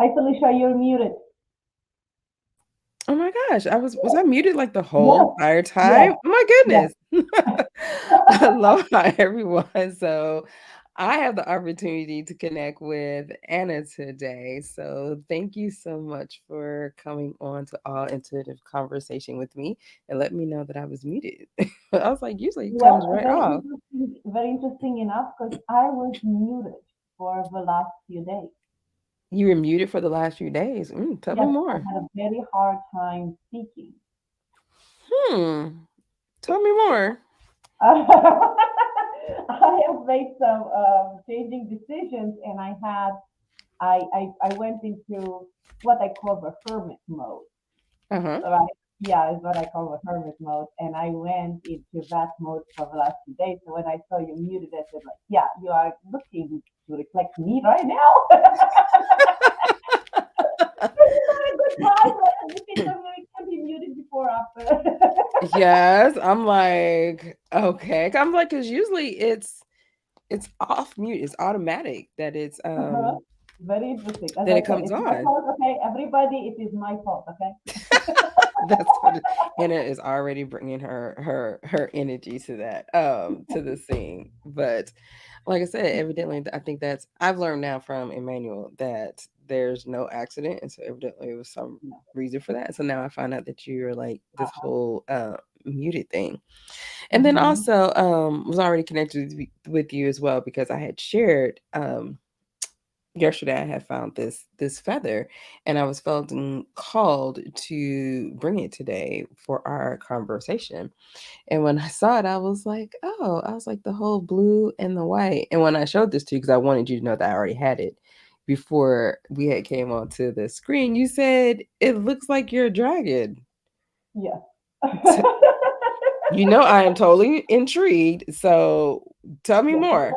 Hi, Felicia, you're muted. Oh my gosh, was I muted like the whole Yes, entire yes, time? Oh my yes. goodness. Aloha, everyone. So I have the opportunity to connect with Anna today. So thank you so much for coming on to All Intuitive Conversation with me and let me know that I was muted. I was like, usually it comes Well, right off. very interesting enough because I was muted for the last few days. You were muted for the last few days. Tell me Yes, I more. had a very hard time speaking. Hmm. Tell me more. I have made some changing decisions, and I went into what I call the hermit mode. Uh-huh. Right? Yeah, is what I call the hermit mode, and I went into that mode for the last few days. So when I saw you muted, I said like, yeah, you are looking to reflect me right now. This is not a good time. If it's something that can be muted before or after. Yes, I'm like, okay. I'm like, because usually it's off mute. It's automatic Uh-huh. Very interesting. As that I it said, comes it's my on. fault. Okay, everybody, it is my fault. Okay. That's what Anna is already bringing her energy to the scene. But like I said, evidently I think that's I've learned now from Emmanuel that there's no accident, and so evidently it was some No. reason for that. So now I find out that you're like this Uh-huh. whole muted thing. And then Mm-hmm. also was already connected with you as well because I had shared yesterday I had found this feather and I was feeling called to bring it today for our conversation. And when I saw it, I was like, oh, I was like the whole blue and the white. And when I showed this to you, because I wanted you to know that I already had it before we had came onto the screen, you said it looks like you're a dragon. Yes. You know, I am totally intrigued. So tell me Yes, more.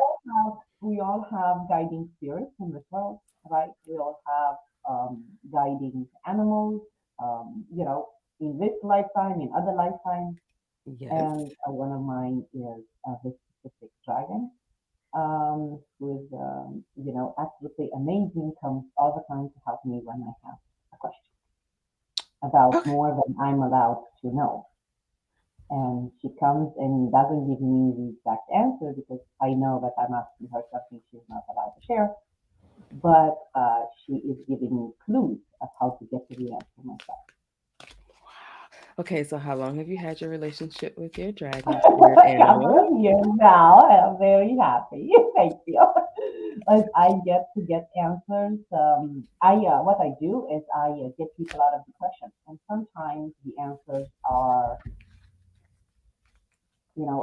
we all have guiding spirits in this world, right? We all have guiding animals, in this lifetime, in other lifetimes. Yes. And one of mine is this specific dragon, who is, absolutely amazing, comes all the time to help me when I have a question about Okay. more than I'm allowed to know. And she comes and doesn't give me the exact answer because I know that I'm asking her something she's not allowed to share. But she is giving me clues of how to get to the answer myself. Okay, so how long have you had your relationship with your dragon spirit A couple animal? of years now, I'm very happy. Thank you. As I get answers, what I do is I get people out of depression, and sometimes the answers are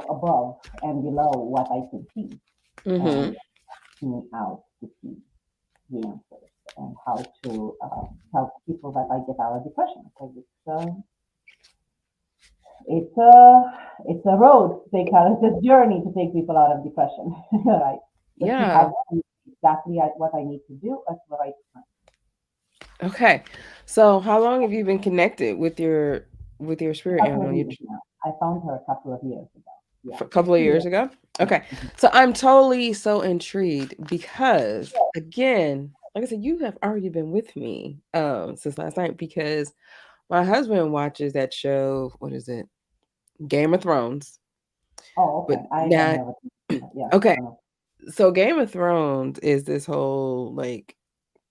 above and below what I can see, Mm-hmm. and me out to see the answers and how to help people that I get out of depression because it's a road to take out. It's a journey to take people out of depression, right? But she Yeah. helps me exactly at what I need to do at the right time. Okay. So how long have you been connected with your A spirit couple of animal? years now. I found her a couple of years ago. Yeah, A couple of few years years. ago? Yeah. Okay. Mhm. So I'm totally so intrigued because again, like I said, you have already been with me since last night because my husband watches that show, what is it? Game of Thrones. Oh, But okay. I have now never. Yes, I okay. don't know. So Game of Thrones is this whole like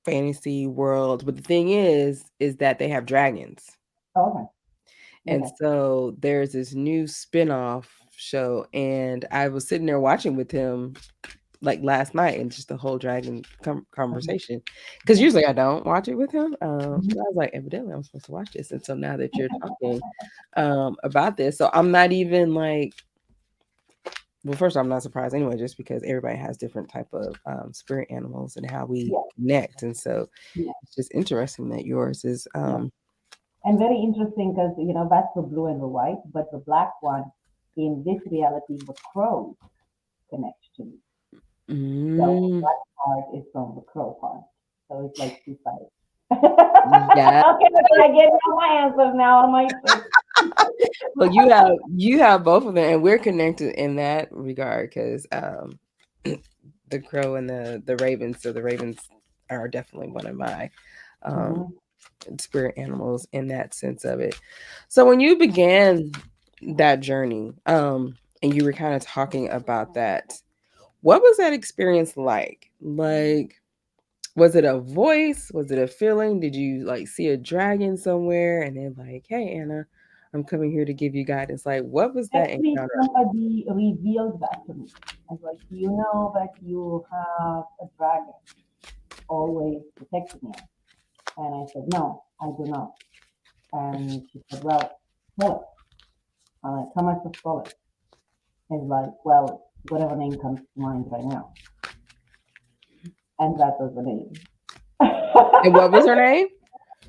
fantasy world, but the thing is that they have dragons. Oh, okay. And Okay. so there's this new spin-off show and I was sitting there watching with him like last night and just the whole dragon Mhm. conversation because Yeah. usually I don't watch it with him. Mhm. But I was like, evidently I'm supposed to watch this, and so now that you're talking about this, so I'm not even like, well, first I'm not surprised anyway, just because everybody has different type of spirit animals and how we Yeah. connect, and so Yeah. it's just interesting that yours is Yeah. And very interesting because that's the blue and the white, but the black one in this reality, the crow connects to me. So mm, that part is from the crow part. So it's like two sides. yeah. Okay, so I get all my answers now on my trip. Well, you have both of them, and we're connected in that regard because the crow and the ravens. So the ravens are definitely one of my um, Mm-hmm. spirit animals in that sense of it. So when you began that journey, and you were kind of talking about that, what was that experience like? Like, was it a voice? Was it a feeling? Did you like see a dragon somewhere and then like, hey Anna, I'm coming here to give you guidance? Like, what was that Actually, encounter? somebody revealed that to me. I was like, you know that you have a dragon always protecting you. And I said, no, I do not. And she said, well, spell it. I'm like, how much to spell it? It's like, well, whatever name comes to mind right now. And that was the name. And what was her name?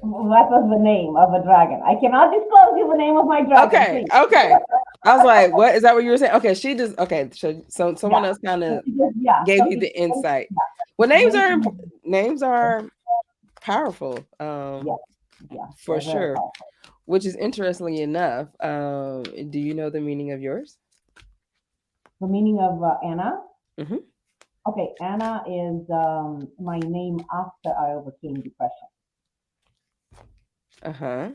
That was the name of a dragon. I cannot disclose you the name of my dragon, Okay, please. okay. I was like, what is that? What you were saying? Okay, she just okay. So Yeah. someone else kind So of yeah. gave So you the insight. yeah, Well, it's way too much. names are powerful, Yeah, yeah, for they're very sure. powerful. Which is interestingly enough, do you know the meaning of yours? The meaning of Anna. Mm-hmm. Okay, Anna is my name after I overcame depression. Uh-huh.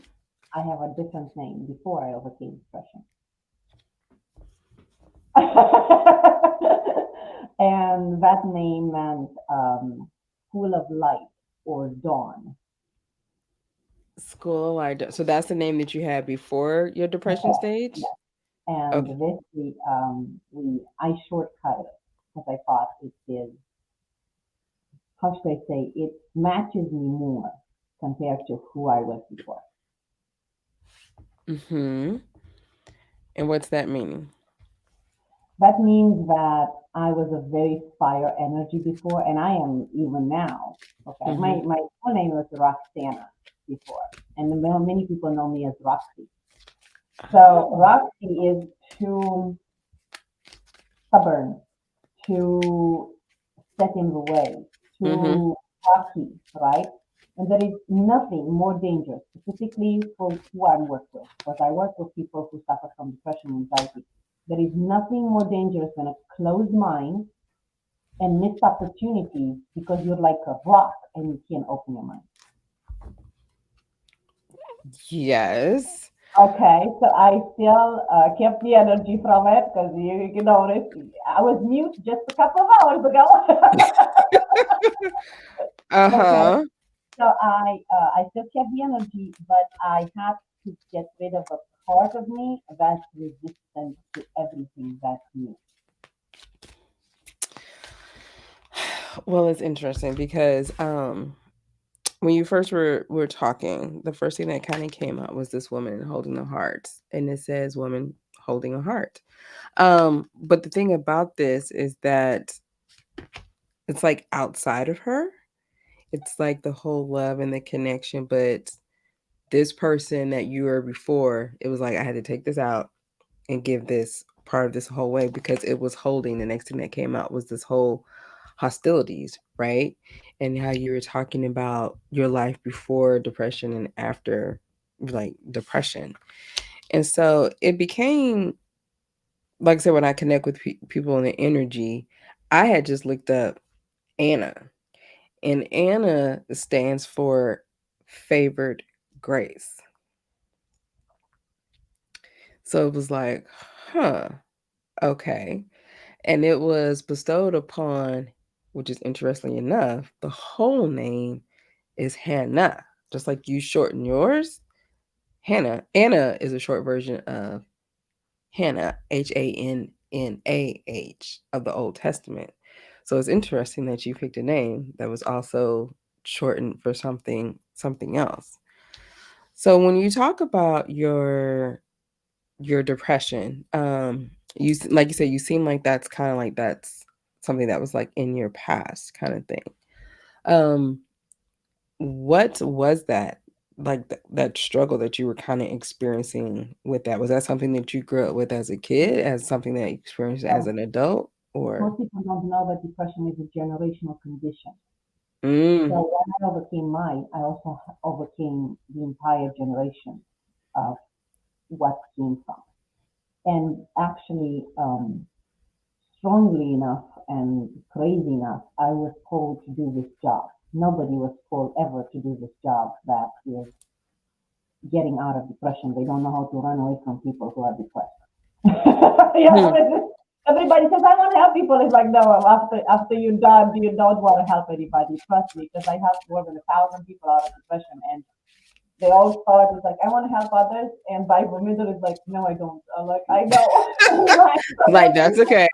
I have a different name before I overcame depression. And that name meant full of light or dawn. School so that's the name that you had before your depression Yes, stage? yes. And Okay. this I shortcut it because I thought it is, how should I say, it matches me more compared to who I was before. Mm-hmm. And what's that meaning? That means that I was a very fire energy before, and I am even now. Okay, Mm-hmm. my full name was Roxana before, and many people know me as Roxy. So Oh. Roxy is too stubborn, too set in the way, Mm-hmm. too cocky, right? And there is nothing more dangerous, specifically for who I work with, because I work with people who suffer from depression and anxiety. There is nothing more dangerous than a closed mind and missed opportunities because you're like a rock and you can't open your mind. Yes. Okay, so I still kept the energy from it because you notice I was mute just a couple of hours ago. Okay, Uh-huh. so I still kept the energy, but I had to get rid of a part of me that's resistant to everything that's new. Well, it's interesting because when you first were talking, the first thing that kind of came up was this woman holding a heart, and it says woman holding a heart. But the thing about this is that it's like outside of her. It's like the whole love and the connection, but this person that you were before, it was like I had to take this out and give this part of this whole way because it was holding. The next thing that came out was this whole hostilities, right? And how you were talking about your life before depression and after like depression. And so it became, like I said, when I connect with people in the energy, I had just looked up Anna, and Anna stands for favored grace. So it was like, huh, okay. And it was bestowed upon, which is interestingly enough, the whole name is Hannah. Just like you shorten yours, Hannah. Anna is a short version of Hannah, Hannah, of the Old Testament. So it's interesting that you picked a name that was also shortened for something else. So when you talk about your depression, like you said, you seem like that's kind of like that's something that was like in your past kind of thing. Um, what was that like that struggle that you were kind of experiencing with that? Was that something that you grew up with as a kid, as something that you experienced as So an adult, or? most people don't know that depression is a generational condition. Mm, So when I overcame mine, I also overcame the entire generation of what came from. And actually, strongly enough and crazy enough, I was told to do this job. Nobody was told ever to do this job that is getting out of depression. They don't know how to run away from people who are depressed. Hmm. Everybody says, I want to help people. It's like, no, after you're done, you don't want to help anybody. Trust me, because I helped more than 1,000 people out of depression, and they all thought it's like, I want to help others, and by the middle, it's like, no, I don't. I'm like, I know. Right? So Like that's okay.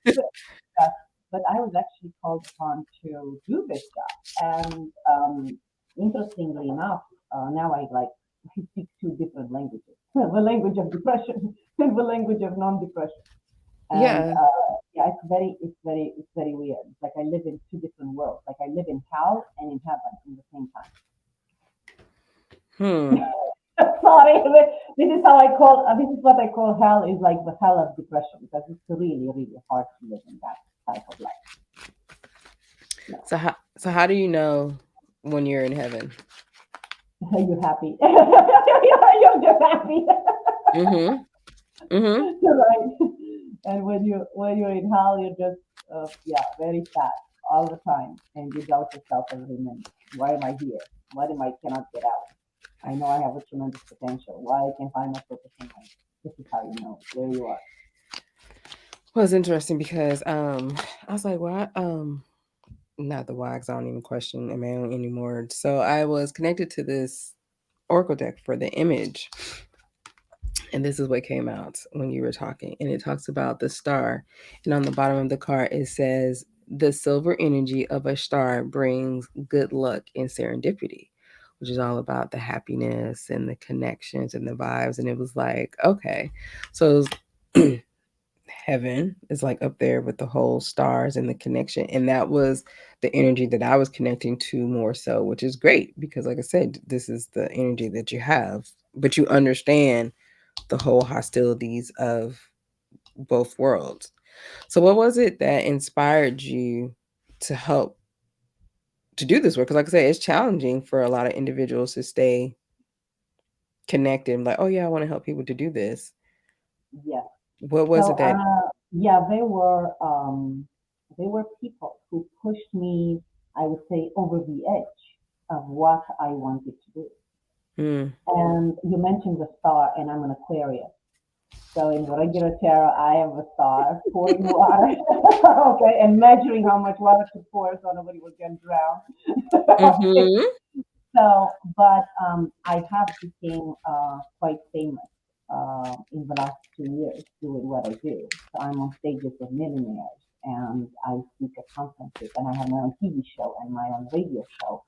yeah. But I was actually called upon to do this job, and interestingly enough, now I like I speak two different languages: the language of depression and the language of non-depression. And Yeah. yeah, it's very weird. It's like I live in two different worlds. Like I live in hell and in heaven in the same time. Hmm. Sorry, this is how I call. This is what I call hell. Is like the hell of depression because it's really, really hard to live in that type of life. Yeah. So how do you know when you're in heaven? You're happy. You're just happy. Mm-hmm. Mm-hmm. You're right. And when you're in hell, you're just yeah, very sad all the time, and you doubt yourself every minute. Why am I here? What am I cannot get out? I know I have a tremendous potential. Why I can find my purpose in life? This is how you know where you are. Well, it's interesting because I was like, well, not the wags. I don't even question am I own anymore. So I was connected to this Oracle deck for the image, and this is what came out when you were talking, and it talks about the star, and on the bottom of the card it says the silver energy of a star brings good luck and serendipity, which is all about the happiness and the connections and the vibes. And it was like, okay, so heaven is like up there with the whole stars and the connection, and that was the energy that I was connecting to more so, which is great because like I said, this is the energy that you have, but you understand the whole hostilities of both worlds. So what was it that inspired you to help to do this work? Because like I said, it's challenging for a lot of individuals to stay connected, like, oh yeah, I want to help people to do this. Yes. What was it So that yeah, they were people who pushed me, I would say, over the edge of what I wanted to do. mm, And you mentioned the star, and I'm an Aquarius. So in the regular tarot, I am a star pouring water, okay, and measuring how much water to pour so nobody will get drowned. Okay. mm-hmm. So, but I have became quite famous in the last 2 years doing what I do. So I'm on stages of millionaires, and I speak at conferences, and I have my own TV show and my own radio show,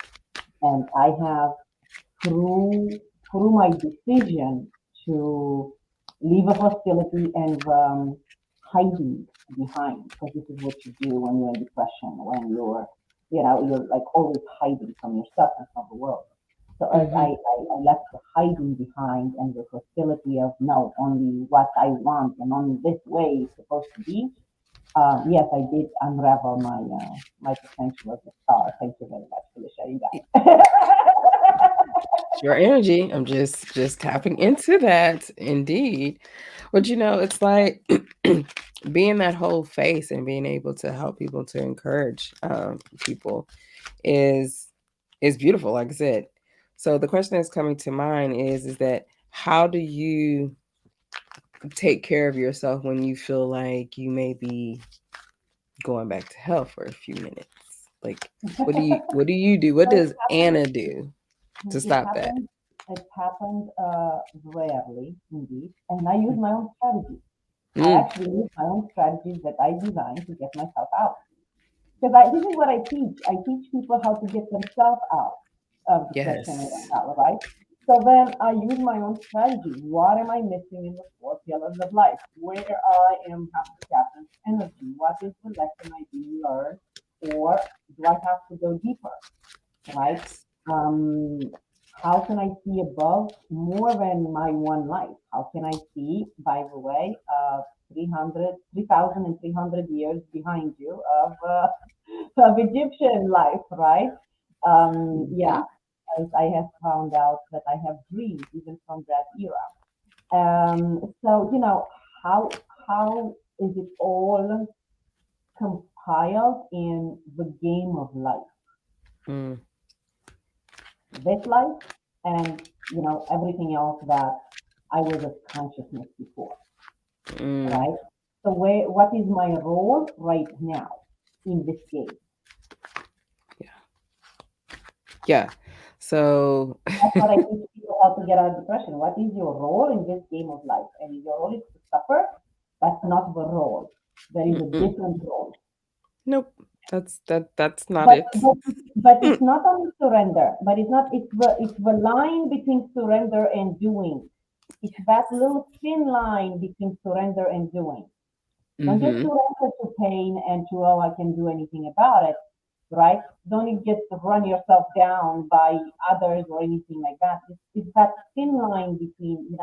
and I have through through my decision to leave a hostility and hiding behind, because this is what you do when you're in depression, when you're like always hiding from yourself and from the world. So as Mm-hmm. I left the hiding behind and the hostility of no, only what I want and only this way is supposed to be. Yes, I did unravel my potential as a star. Thank you very much, Felicia. You got it. Your energy, I'm just tapping into that, indeed. But it's like being that whole face and being able to help people, to encourage people is beautiful, like I said. So the question that's coming to mind is that how do you take care of yourself when you feel like you may be going back to hell for a few minutes? Like, what do you do? What So does Anna do to it stop that? happened. It happened rarely, indeed, and I use my own strategies. I Mm, actually use my own strategies that I designed to get myself out. Because this is what I teach. I teach people how to get themselves out of depression and yes. hell, right? So then I use my own strategy. What am I missing in the four pillars of life? Where I am have to tap into energy? What is the lesson I do learn? Or do I have to go deeper? Right? Yes. Um, how can I see above more than my one life? How can I see, by the way, 3,300 years behind you of Egyptian life, right? Yeah, Mhm. as I have found out that I have dreams even from that era. So, how is it all compiled in the game of life? Mm, this life and everything else that I was as consciousness before, mm, right? So what is my role right now in this game? yeah. Yeah. So, That's what I teach people how to get out of depression. What is your role in this game of life? And if your role is to suffer, that's not the role. There is a mm-mm. different role. Nope. That's not But it. but but Mm, it's not only surrender, but it's not it's the line between surrender and doing. It's that little thin line between surrender and doing. Don't just mm-hmm. surrender to pain and to, oh, I can do anything about it, right? Don't you just run yourself down by others or anything like that. It's that thin line between,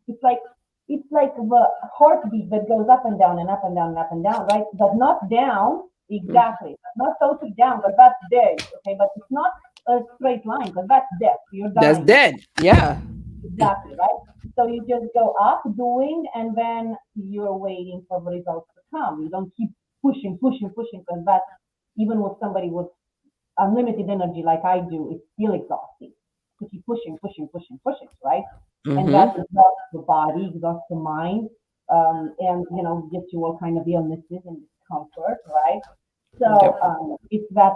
it's like the heartbeat that goes up and down and up and down and up and down, right? But not down Mm. exactly, not totally down, because that's dead, okay? But it's not a straight line because that's death. You're That's dying. dead. Yeah. Exactly, right? So you just go up doing, and then you're waiting for the results to come. You don't keep pushing, pushing, pushing, because that, even with somebody with unlimited energy like I do, it's still exhausting to keep pushing, pushing, pushing, pushing, right? And that Mm-hmm. exhausts the body, exhausts the mind, and gets you all kind of illnesses and discomfort, right? So Yep. it's that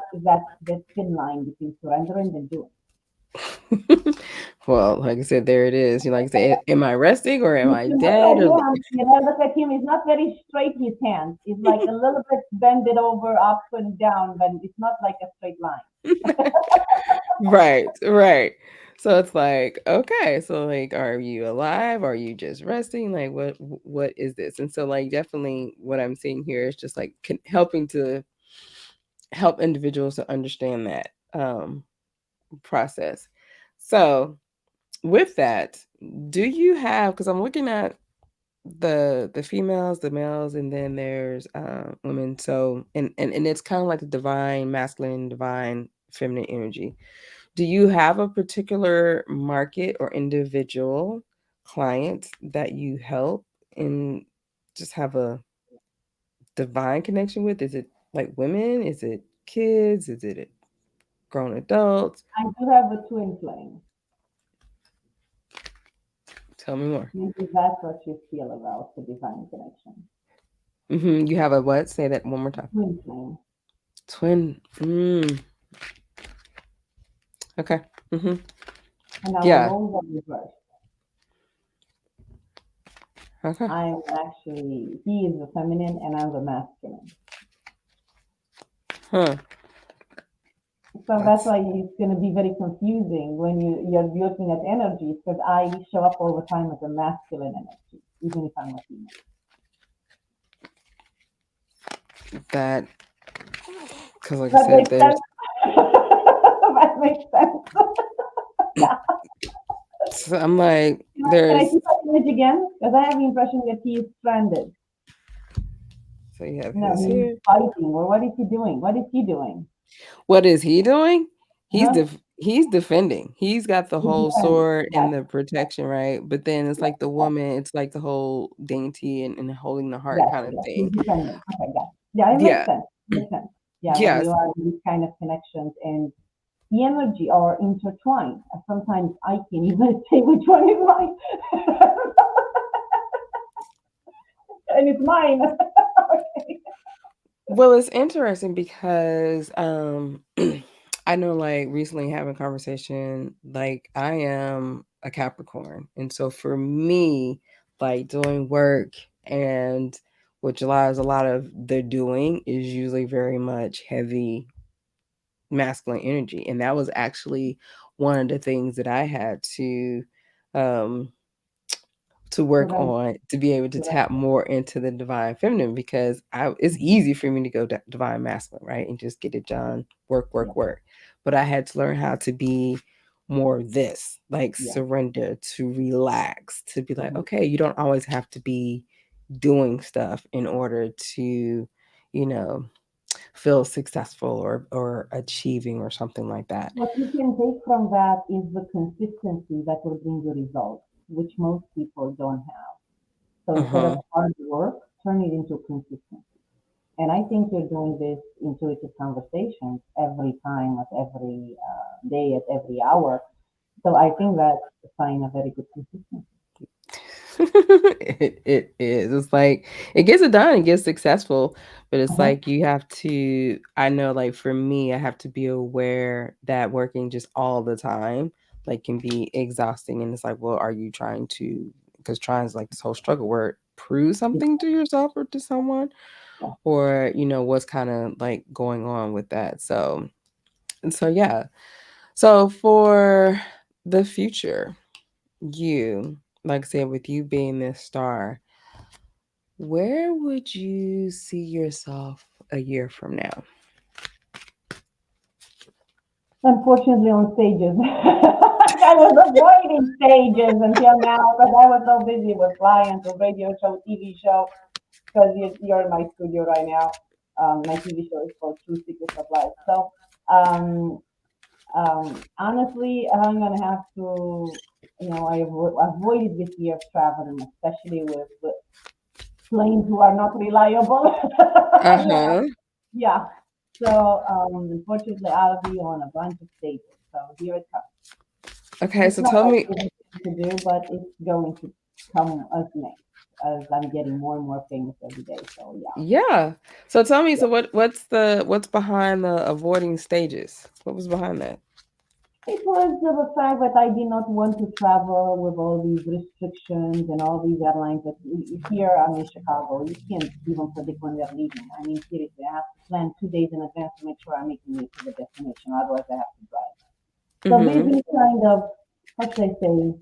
thin line between surrendering and doing. Well, like I said, there it is. You know, like I say, am I resting or am You I should look at dead? Or him. Look at him. He's not very straight. His hands. He's like a little bit bended over, up and down, but it's not like a straight line. right, right. So it's like, okay, so like, are you alive? Are you just resting? Like, what is this? And so, like, definitely, what I'm seeing here is just like helping to help individuals to understand that process. So, with that, do you have? Because I'm looking at the females, the males, and then there's women. So, and it's kind of like the divine masculine, divine feminine energy. Do you have a particular market or individual client that you help and just have a divine connection with? Is it like women? Is it kids? Is it grown adults? I do have a twin flame. Tell me more. Maybe that's what you feel about the divine connection. You have a what? Say that one more time. Twin flame. Twin. Okay. hmm And our Yeah. roles are reversed. Okay. I'm actually, he is the feminine and I'm the masculine. Huh. So that's That's why it's going to be very confusing when you're looking at energies, because I show up all the time as a masculine energy, even if I'm a female. that because, like I That said, makes there's. sense. That makes sense. Yeah. So I'm like, Can I there's. see that image again? Because I have the impression that he is stranded. So you have No, his he's here. fighting. Well, what is he doing? What is he doing? What is he doing? Huh? He's defending. He's got the He's whole defending. sword Yes, and the protection, right? But then it's yes, like the yes, woman, it's like the whole dainty and holding the heart yes, kind of yes. He's thing. defending. Okay, yes. Yeah, it makes Yeah. sense. It makes sense. Yeah, when you Yes. are in these kind of connections and the energy are intertwined. Sometimes I can't even say which one is mine. And it's mine. Okay. Well, it's interesting because I know like recently having a conversation, like I am a Capricorn. And so for me, like doing work and what July is a lot of the doing is usually very much heavy masculine energy. And that was actually one of the things that I had um to work Surrender. on to be able to tap Surrender. more into the divine feminine because it's easy for me to go divine masculine, right? And just get it done, work, Yeah, work, work. But I had to learn how to be more this, like yeah. surrender, to relax, to be like, Mhm. okay, you don't always have to be doing stuff in order to, you know, feel successful or achieving or something like that. What you can take from that is the consistency that will bring you results, which most people don't have. So instead of Uh-huh. hard work, turn it into consistency. And I think you're doing this intuitive conversations every time, at every day, at every hour. So I think that's a sign of very good consistency. It is. It's like it gets it done, it gets successful, but it's Uh-huh. like you have to. I know, like for me, I have to be aware that working just all the time like can be exhausting, and it's like, well, are you trying to? Because trying is like this whole struggle where prove Yeah, something to yourself or to someone, yeah. or what's kind of like going on with that. So and so yeah. So for the future, you like I said, with you being this star, where would you see yourself a year from now? Unfortunately, on stages. I was avoiding stages until now because I was so busy with clients, with radio show, TV show, because you're in my studio right now. My TV show is called True Secrets of Life. So, um, honestly, I'm gonna have to, avoided this year of traveling, especially with planes who are not reliable. you know, Uh-huh. yeah. So, unfortunately, I'll be on a bunch of stages. So here it comes. Okay, It's so not tell my me, favorite thing to do, but it's going to come as next as I'm getting more and more famous every day. So yeah, yeah. So tell me, yeah. so what's behind the avoiding stages? What was behind that? It was the fact that I did not want to travel with all these restrictions and all these airlines that here I'm in Chicago. You can't even predict when they're leaving. I mean, seriously, I have to plan 2 days in advance to make sure I'm making it to the destination. Otherwise, I have to drive. So these Mm-hmm. are kind of, how should I say,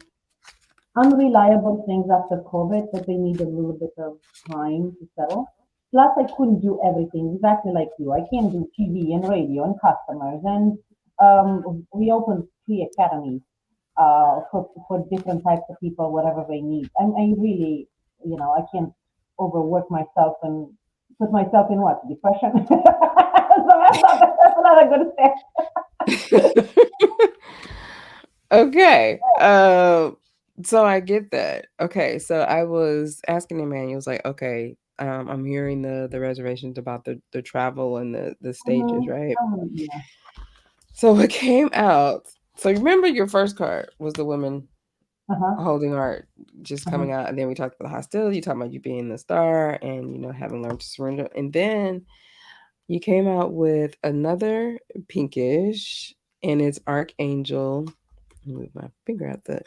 unreliable things after COVID that they need a little bit of time to settle. Plus, I couldn't do everything exactly like you. I can't do TV and radio and customers. And we opened 3 academies for different types of people, whatever they need. I really, I can't overwork myself and put myself in what? Depression? So that's not a good thing. Okay. So I get that. Okay, so I was asking Emmanuel, was like, okay, I'm hearing the reservations about the travel and the stages, Mm-hmm. right? Yeah. So it came out. So remember your first card was the woman Uh-huh. holding art just Uh-huh. coming out, and then we talked about the hostility, you talking about you being the star and having learned to surrender, and then you came out with another pinkish, and it's Archangel. Move my finger out the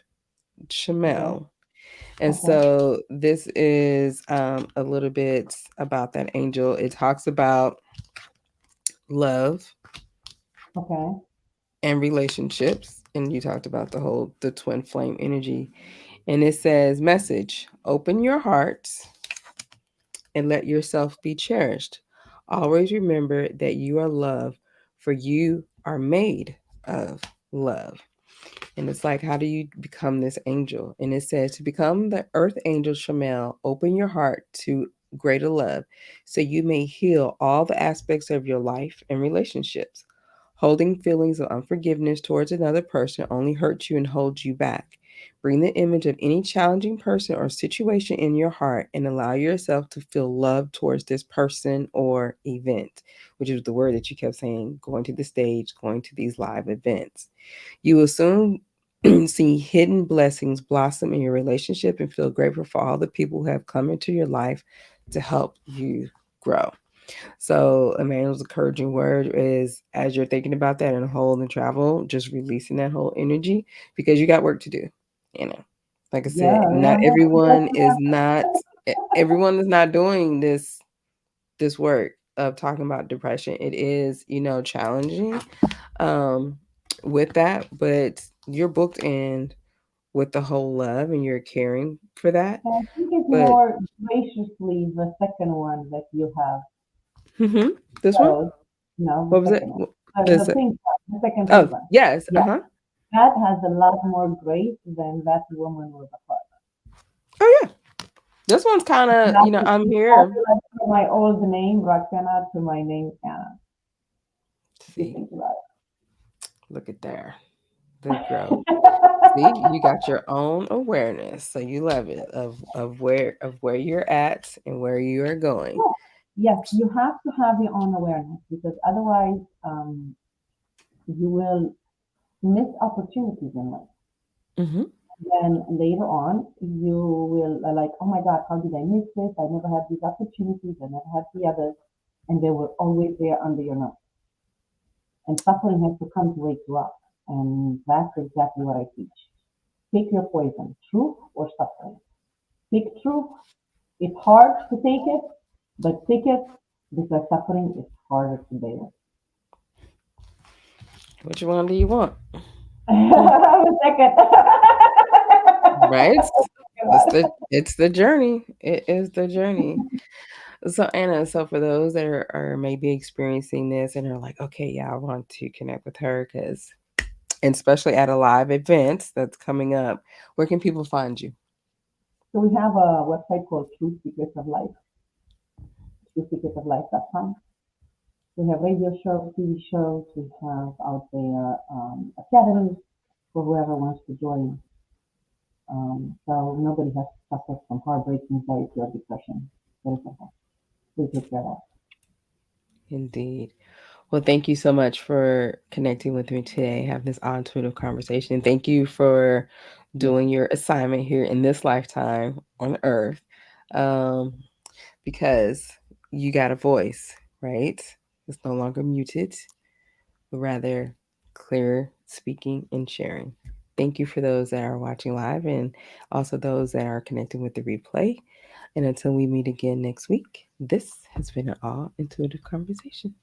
Okay. Shamel. And Okay. so this is a little bit about that angel. It talks about love Okay. and relationships. And you talked about the twin flame energy. And it says, message, open your heart and let yourself be cherished. Always remember that you are loved, for you are made of love. And it's like, how do you become this angel? And it says, to become the earth angel Shamel, open your heart to greater love so you may heal all the aspects of your life and relationships. Holding feelings of unforgiveness towards another person only hurts you and holds you back. Bring the image of any challenging person or situation in your heart and allow yourself to feel love towards this person or event, which is the word that you kept saying, going to the stage, going to these live events. You will soon see hidden blessings blossom in your relationship and feel grateful for all the people who have come into your life to help you grow. So, Emmanuel's encouraging word is as you're thinking about that and hold and travel, just releasing that whole energy because you got work to do. You know, like I Yeah, said, yeah, not yeah. everyone is not doing this work of talking about depression. It is, challenging um with that, but you're booked in with the whole love and you're caring for that. I think it's But more graciously the second one that you have mhm, this one, chose. No, the what was it? second one. This The pink one, the second oh pink one. yes, Yeah, uh-huh. that has a lot more grace than that woman with the heart. Oh yeah, this one's kind of, Not to I'm be here. popular from my old name, Roxana, to my name, Anna, if you See, think about look at there, the growth. it. See, you got your own awareness, so you love it of where you're at and where you are going. yes, you have to have your own awareness because otherwise, you will miss opportunities in life. Hmm. Then later on, you will like, oh my God, how did I miss this? I never had these opportunities. I never had the others. And they were always there under your nose. And suffering has to come to wake you up. And that's exactly what I teach. Pick your poison, truth or suffering. Pick truth. It's hard to take it, but take it because suffering is harder to bear. Which one do you want? Hmm. A second. Right? It's the journey. It is the journey. So Anna, so for those that are maybe experiencing this and are like, okay, yeah, I want to connect with her because, and especially at a live event that's coming up, where can people find you? So we have a website called Truth Secrets of Life, truthsecretsoflife.com. We have radio shows, TV shows. We have out there academies for whoever wants to join. So nobody has to suffer from heartbreak, anxiety, or depression. Very simple. We take care of that. Indeed. Well, thank you so much for connecting with me today, having this intuitive conversation. Thank you for Yes. doing your assignment here in this lifetime on Earth, um, because you got a voice, right? It's no longer muted, but rather clear speaking and sharing. Thank you for those that are watching live and also those that are connecting with the replay. And until we meet again next week, this has been an all intuitive conversation.